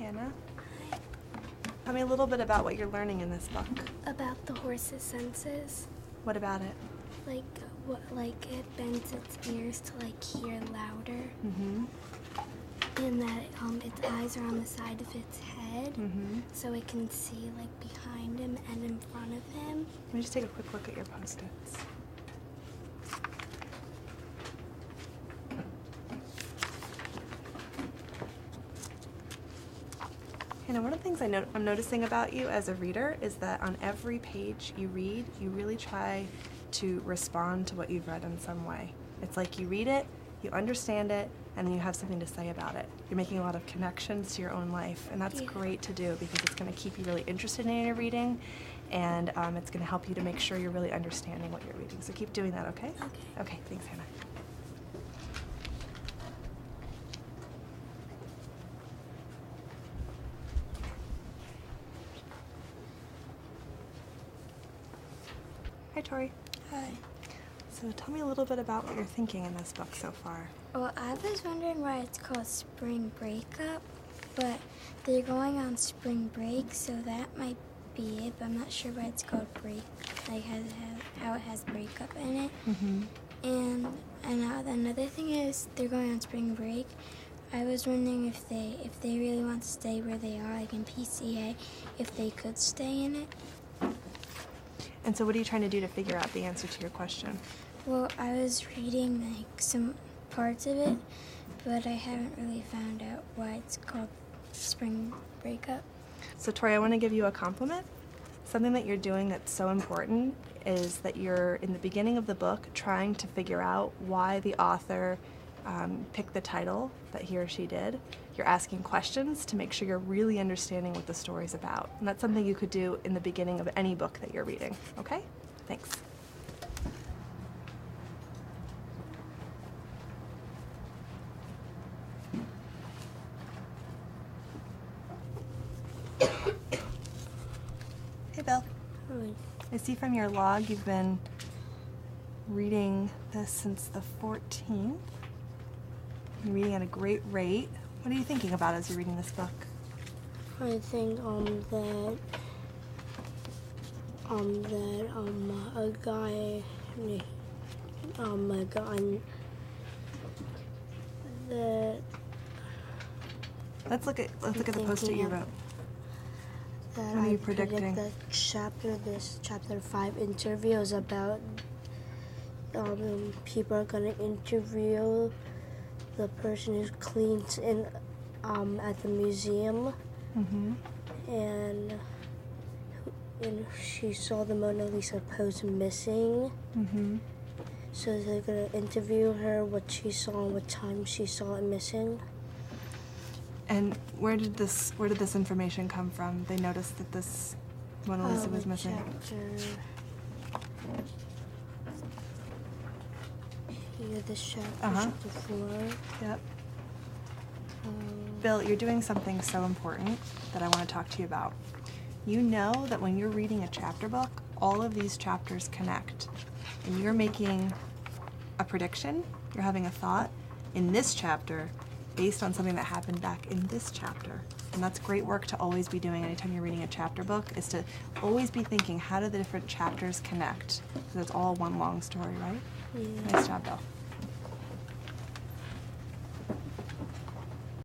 Hannah. Tell me a little bit about what you're learning in this book. About the horse's senses. What about it? Like it bends its ears to like hear louder. Mm-hmm. And that its eyes are on the side of its head, so it can see like behind him and in front of him. Let me just take a quick look at your Post-its. Hannah, one of the things I'm noticing about you as a reader is that on every page you read, you really try to respond to what you've read in some way. It's like you read it, you understand it, and then you have something to say about it. You're making a lot of connections to your own life, and that's great to do because it's going to keep you really interested in your reading, and it's going to help you to make sure you're really understanding what you're reading. So keep doing that, okay? Okay. Okay, thanks, Hannah. Hi, Tori. Hi. So tell me a little bit about what you're thinking in this book so far. Well, I was wondering why it's called Spring Breakup, but they're going on spring break, so that might be it, but I'm not sure why it's called break, like how it has breakup in it. And another thing is they're going on spring break. I was wondering if they really want to stay where they are, like in PCA, if they could stay in it. And so what are you trying to do to figure out the answer to your question? Well, I was reading like some parts of it, but I haven't really found out why it's called Spring Breakup. So Tori, I want to give you a compliment. Something that you're doing that's so important is that you're, in the beginning of the book, trying to figure out why the author picked the title that he or she did. You're asking questions to make sure you're really understanding what the story's about. And that's something you could do in the beginning of any book that you're reading, okay? Thanks. Hey, Bill. Hi. I see from your log you've been reading this since the 14th. You're reading at a great rate. What are you thinking about as you're reading this book? I think that a guy that Let's look at the post-it you wrote. That What are you predicting? This chapter 5 interview is about people are gonna interview the person who cleans in at the museum, and she saw the Mona Lisa pose missing. So they're gonna interview her, what she saw, and what time she saw it missing. And where did this information come from? They noticed that this Mona Lisa was missing. This chapter 4. Yep. Bill, you're doing something so important that I want to talk to you about. You know that when you're reading a chapter book, all of these chapters connect. And you're making a prediction, you're having a thought in this chapter based on something that happened back in this chapter. And that's great work to always be doing anytime you're reading a chapter book, is to always be thinking, how do the different chapters connect? Because it's all one long story, right? Yeah. Nice job, Bill.